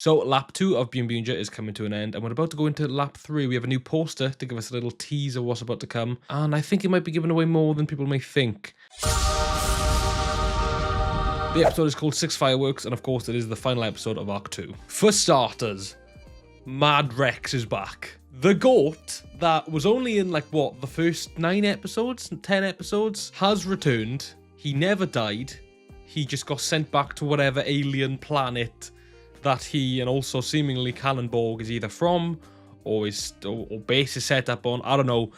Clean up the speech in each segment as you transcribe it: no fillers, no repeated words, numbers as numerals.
So lap 2 of Boonboomger is coming to an end, and we're about to go into lap 3. We have a new poster to give us a little tease of what's about to come, and I think it might be giving away more than people may think. The episode is called 6 Fireworks, and of course it is the final episode of Arc 2. For starters, Mad Rex is back. The GOAT that was only in, like, what, the first 9 episodes, 10 episodes, has returned. He never died. He just got sent back to whatever alien planet that he and also seemingly Cannonborg is either from, or base is set up on, I don't know,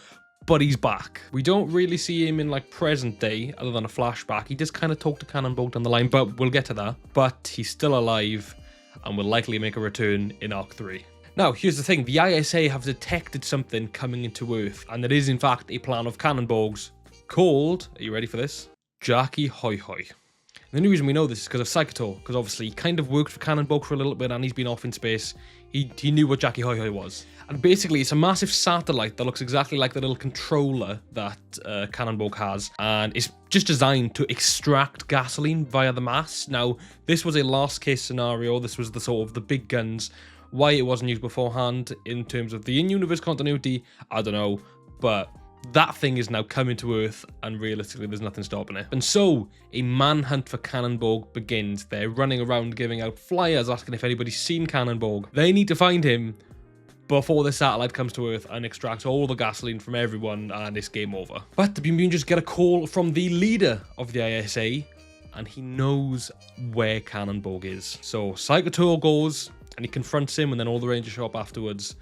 but he's back. We don't really see him in, like, present day, other than a flashback. He just kind of talked to Cannonborg down the line, but we'll get to that. But he's still alive, and will likely make a return in Arc 3. Now, here's the thing. The ISA have detected something coming into Earth, and it is, in fact, a plan of Cannonborg's called, are you ready for this? Jackie Hoi Hoi. The only reason we know this is because of Psychotor, because obviously he kind of worked for Cannonborg for a little bit and he's been off in space. He knew what Jackie Hoi Hoi was. And basically it's a massive satellite that looks exactly like the little controller that Cannonborg has, and it's just designed to extract gasoline via the mass. Now, this was a last case scenario. This was the sort of the big guns. Why it wasn't used beforehand in terms of the in-universe continuity, I don't know, but that thing is now coming to Earth, and realistically there's nothing stopping it. And so a manhunt for Cannonborg begins. They're running around giving out flyers asking if anybody's seen Cannonborg. They need to find him before the satellite comes to Earth and extracts all the gasoline from everyone, and it's game over. But the Boonboomgers get a call from the leader of the ISA, and he knows where Cannonborg is. So Psychotor goes and he confronts him, and then all the Rangers show up afterwards.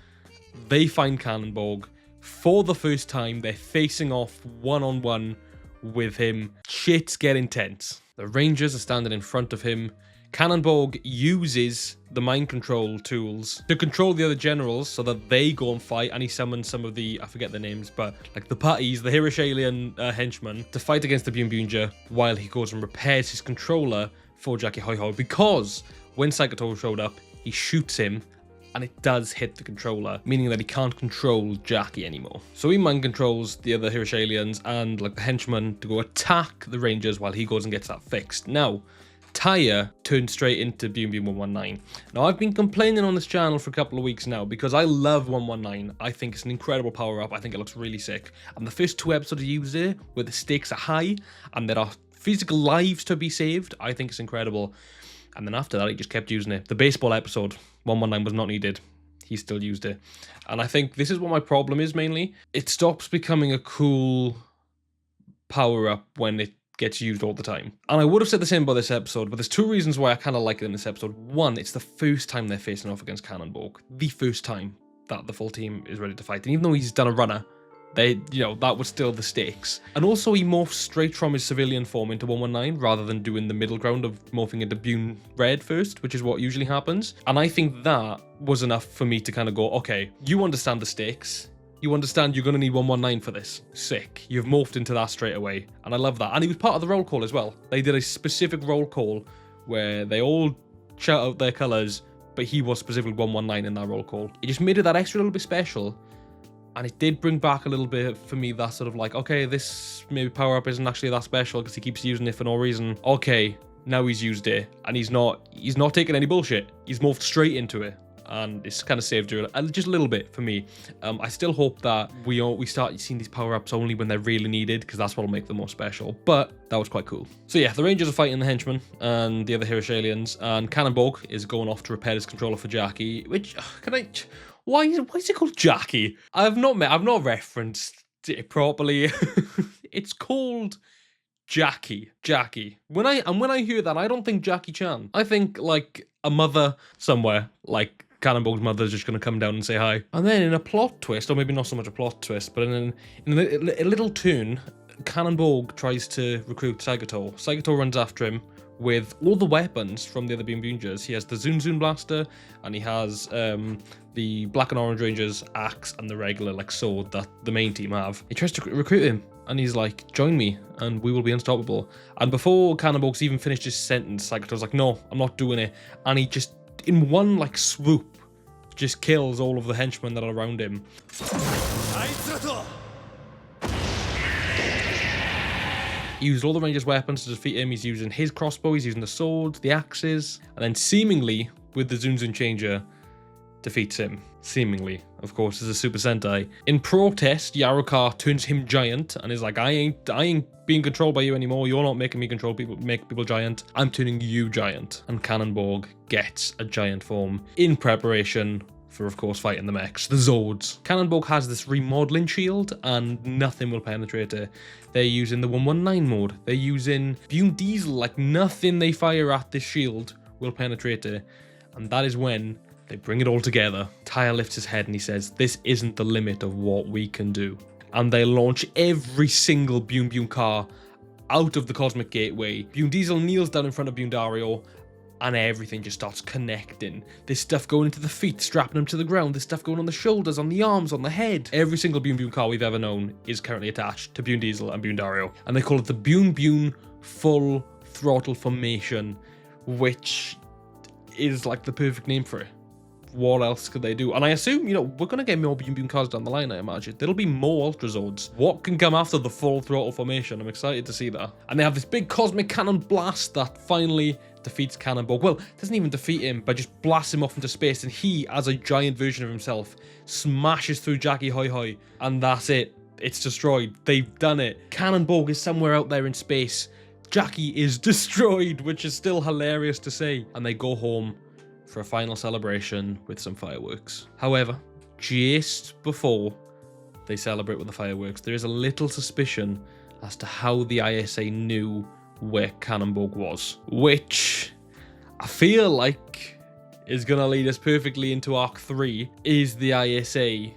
They find Cannonborg. For the first time, they're facing off one-on-one with him. Shit's getting tense. The Rangers are standing in front of him. Cannonborg uses the mind control tools to control the other generals so that they go and fight, and he summons some of the, I forget their names, but like the Patties, the Hirishalian henchmen, to fight against the Boonboomger while he goes and repairs his controller for Jackie Hoi Hoi, because when Psychotor showed up, he shoots him, and it does hit the controller, meaning that he can't control Jackie anymore. So he mind controls the other Hirishalians and like the henchmen to go attack the Rangers while he goes and gets that fixed. Now, Taya turned straight into Boom Boom 119. Now, I've been complaining on this channel for a couple of weeks now because I love 119. I think it's an incredible power-up. I think it looks really sick. And the first 2 episodes he used it, where the stakes are high and there are physical lives to be saved, I think it's incredible. And then after that, he just kept using it. The baseball episode, 119 was not needed. He still used it. And I think this is what my problem is mainly. It stops becoming a cool power-up when it gets used all the time. And I would have said the same about this episode, but there's 2 reasons why I kind of like it in this episode. One, it's the first time they're facing off against Cannonborg. The first time that the full team is ready to fight. And even though he's done a runner, that was still the stakes. And also he morphs straight from his civilian form into 119 rather than doing the middle ground of morphing into Boon Red first, which is what usually happens. And I think that was enough for me to kind of go, okay, you understand the stakes. You understand you're going to need 119 for this. Sick. You've morphed into that straight away. And I love that. And he was part of the roll call as well. They did a specific roll call where they all shout out their colours, but he was specifically 119 in that roll call. It just made it that extra little bit special. And it did bring back a little bit for me that sort of like, okay, this maybe power-up isn't actually that special because he keeps using it for no reason. Okay, now he's used it, and he's not taking any bullshit. He's morphed straight into it, and it's kind of saved you just a little bit for me. I still hope that we start seeing these power-ups only when they're really needed, because that's what'll make them more special. But that was quite cool. So yeah, the Rangers are fighting the henchmen and the other Hirishalians, and Cannonborg is going off to repair his controller for Jackie, which, why is it called Jackie? I've not referenced it properly. It's called Jackie. When I hear that, I don't think Jackie Chan. I think like a mother somewhere, like Cannonborg's mother's just gonna come down and say hi. And then in a plot twist, or maybe not so much a plot twist, but in a little turn, Cannonborg tries to recruit Psychotor. Psychotor runs after him with all the weapons from the other Boonboomgers. He has the Zoom Zoom Blaster, and he has the Black and Orange Rangers axe and the regular like sword that the main team have. He tries to recruit him, and he's like, join me and we will be unstoppable. And before Cannonborg's even finished his sentence, Psychotor's like, no, I'm not doing it. And he just, in one like swoop, just kills all of the henchmen that are around him. He used all the Rangers' weapons to defeat him. He's using his crossbow, he's using the sword, the axes, and then seemingly, with the Zunzun Changer, defeats him, seemingly, of course, as a Super Sentai. In protest, Yaroka turns him giant and is like, I ain't being controlled by you anymore. You're not making me make people giant. I'm turning you giant. And Cannonborg gets a giant form in preparation for, of course, fighting the mechs, the Zords. Cannonborg has this remodeling shield and nothing will penetrate it. They're using the 119 mode. They're using Bune Diesel, like nothing they fire at this shield will penetrate it. And that is when they bring it all together. Tyre lifts his head and he says, this isn't the limit of what we can do. And they launch every single Boom Boom car out of the Cosmic Gateway. Bune Diesel kneels down in front of Bundario and everything just starts connecting. There's stuff going into the feet, strapping them to the ground. There's stuff going on the shoulders, on the arms, on the head. Every single Boom Boom car we've ever known is currently attached to Bune Diesel and Bundario. And they call it the Boom Boom Full Throttle Formation, which is like the perfect name for it. What else could they do? And I assume, you know, we're going to get more Boom Boom cars down the line, I imagine. There'll be more Ultra Zords. What can come after the full throttle formation? I'm excited to see that. And they have this big cosmic cannon blast that finally defeats Cannonborg. Well, doesn't even defeat him, but just blasts him off into space. And he, as a giant version of himself, smashes through Jackie Hoi Hoi. And that's it. It's destroyed. They've done it. Cannonborg is somewhere out there in space. Jackie is destroyed, which is still hilarious to say. And they go home for a final celebration with some fireworks. However, just before they celebrate with the fireworks, there is a little suspicion as to how the ISA knew where Cannonborg was, which I feel like is going to lead us perfectly into Arc 3. Is the ISA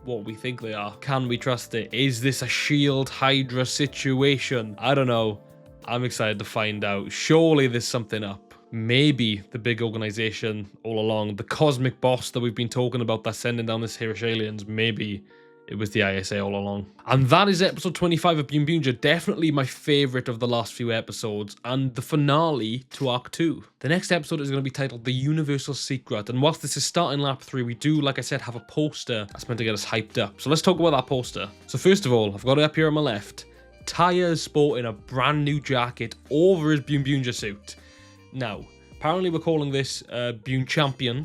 what we think they are? Can we trust it? Is this a Shield Hydra situation? I don't know. I'm excited to find out. Surely there's something up. Maybe the big organization all along, the cosmic boss that we've been talking about that's sending down this Hirish aliens, maybe it was the ISA all along. And that is episode 25 of Boonboomger, definitely my favorite of the last few episodes, and the finale to Arc 2. The next episode is going to be titled The Universal Secret, and whilst this is starting Lap 3, we do, like I said, have a poster that's meant to get us hyped up. So let's talk about that poster. So first of all, I've got it up here on my left. Tyre's sporting a brand new jacket over his Boonboomger suit. Now, apparently we're calling this Boon Champion,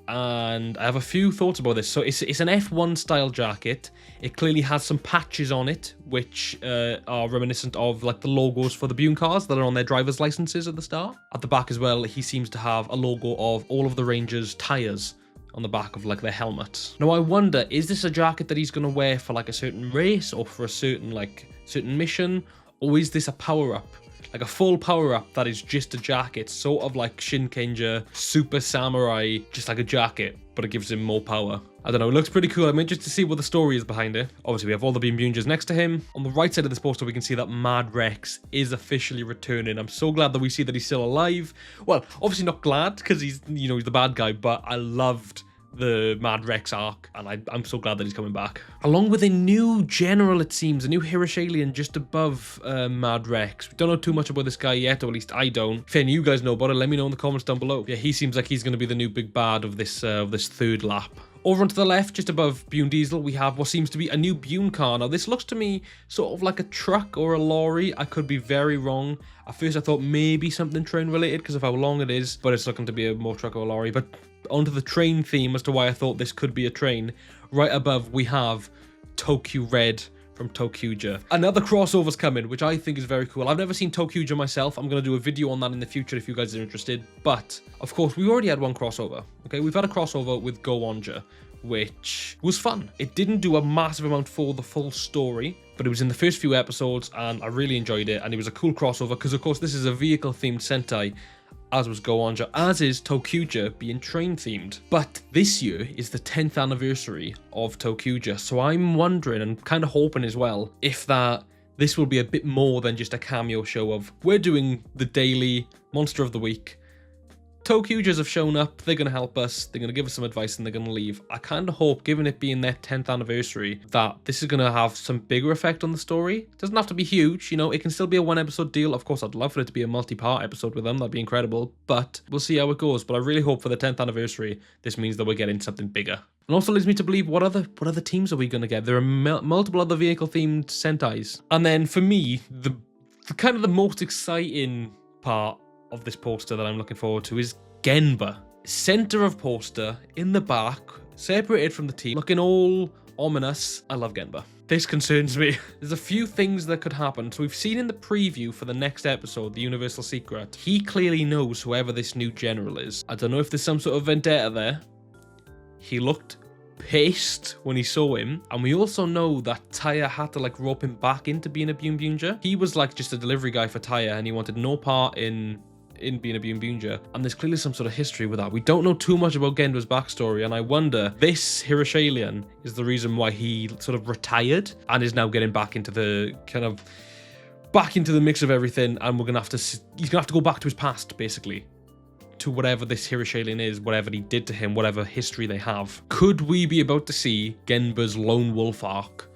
and I have a few thoughts about this. So it's an F1 style jacket. It clearly has some patches on it, which are reminiscent of like the logos for the Boon cars that are on their driver's licenses at the start. At the back as well, he seems to have a logo of all of the Rangers' tyres on the back of like their helmet. Now I wonder, is this a jacket that he's going to wear for like a certain race or for a certain mission, or is this a power-up? Like a full power-up that is just a jacket, sort of like Shinkenger, Super Samurai, just like a jacket, but it gives him more power. I don't know, it looks pretty cool. I'm interested to see what the story is behind it. Obviously, we have all the Boonboomgers next to him. On the right side of this poster, we can see that Mad Rex is officially returning. I'm so glad that we see that he's still alive. Well, obviously not glad, because he's, you know, he's the bad guy, but I loved the Mad Rex arc, and I'm so glad that he's coming back. Along with a new general, it seems, a new Hirish alien just above Mad Rex. We don't know too much about this guy yet, or at least I don't. If any of you guys know about it, let me know in the comments down below. Yeah, he seems like he's going to be the new big bad of this third lap. Over onto the left, just above Bune Diesel, we have what seems to be a new Bune car. Now, this looks to me sort of like a truck or a lorry. I could be very wrong. At first, I thought maybe something train related because of how long it is, but it's looking to be a more truck or a lorry. But onto the train theme as to why I thought this could be a train. Right above, we have Tokyo Red from TOEI. Another crossover's coming, which I think is very cool. I've never seen TOEI myself. I'm going to do a video on that in the future if you guys are interested. But, of course, we already had one crossover. Okay, we've had a crossover with Go-Onger, which was fun. It didn't do a massive amount for the full story, but it was in the first few episodes, and I really enjoyed it, and it was a cool crossover, because, of course, this is a vehicle-themed Sentai, as was Go-Onger, as is TOEI being train-themed. But this year is the 10th anniversary of TOEI, so I'm wondering, and kind of hoping as well, if this will be a bit more than just a cameo show of, we're doing the daily Monster of the Week. TOEIs have shown up, they're going to help us, they're going to give us some advice, and they're going to leave. I kind of hope, given it being their 10th anniversary, that this is going to have some bigger effect on the story. It doesn't have to be huge, you know, it can still be a one-episode deal. Of course, I'd love for it to be a multi-part episode with them, that'd be incredible, but we'll see how it goes. But I really hope for the 10th anniversary, this means that we're getting something bigger. And also leads me to believe, what other teams are we going to get? There are multiple other vehicle-themed Sentais. And then, for me, the kind of the most exciting part of this poster that I'm looking forward to is Genba, center of poster, in the back, separated from the team, looking all ominous. I love Genba. This concerns me. There's a few things that could happen. So we've seen in the preview for the next episode, the Universal Secret, he clearly knows whoever this new general is. I don't know if there's some sort of vendetta there. He looked pissed when he saw him, and we also know that Taya had to like rope him back into being a Boonboomger. He was like just a delivery guy for Taya, and he wanted no part in being a Boonboomger, and there's clearly some sort of history with that. We don't know too much about Genba's backstory, and I wonder this Hiroshalian is the reason why he sort of retired and is now getting back into the mix of everything, and he's gonna have to go back to his past, basically, to whatever this Hiroshalian is, whatever he did to him, whatever history they have. Could we be about to see Genba's lone wolf arc,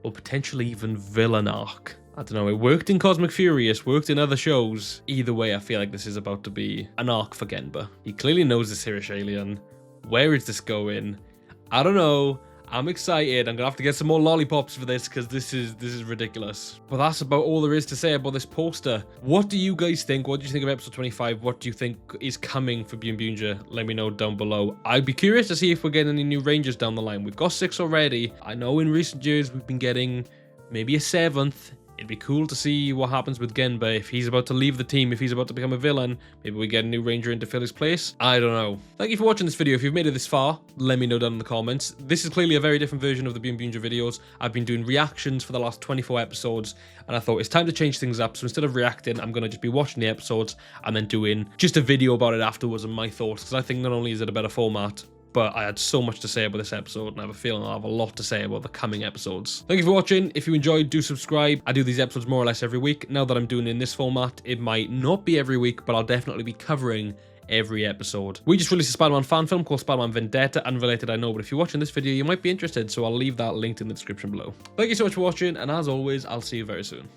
or potentially even villain arc? I don't know, it worked in Cosmic Furious, worked in other shows. Either way, I feel like this is about to be an arc for Genba. He clearly knows this Hiroshalian. Where is this going? I don't know. I'm excited. I'm gonna have to get some more lollipops for this because this is ridiculous. But that's about all there is to say about this poster. What do you guys think? What do you think of episode 25? What do you think is coming for Boonboomger? Let me know down below. I'd be curious to see if we're getting any new Rangers down the line. We've got 6 already. I know in recent years we've been getting maybe a 7th. It'd be cool to see what happens with Genba. If he's about to leave the team, if he's about to become a villain, maybe we get a new Ranger in to fill his place. I don't know. Thank you for watching this video. If you've made it this far, let me know down in the comments. This is clearly a very different version of the Boonboomger videos. I've been doing reactions for the last 24 episodes, and I thought it's time to change things up. So instead of reacting, I'm going to just be watching the episodes and then doing just a video about it afterwards and my thoughts, because I think not only is it a better format, but I had so much to say about this episode, and I have a feeling I'll have a lot to say about the coming episodes. Thank you for watching. If you enjoyed, do subscribe. I do these episodes more or less every week. Now that I'm doing it in this format, it might not be every week, but I'll definitely be covering every episode. We just released a Spider-Man fan film called Spider-Man Vendetta, unrelated I know, but if you're watching this video, you might be interested, so I'll leave that linked in the description below. Thank you so much for watching, and as always, I'll see you very soon.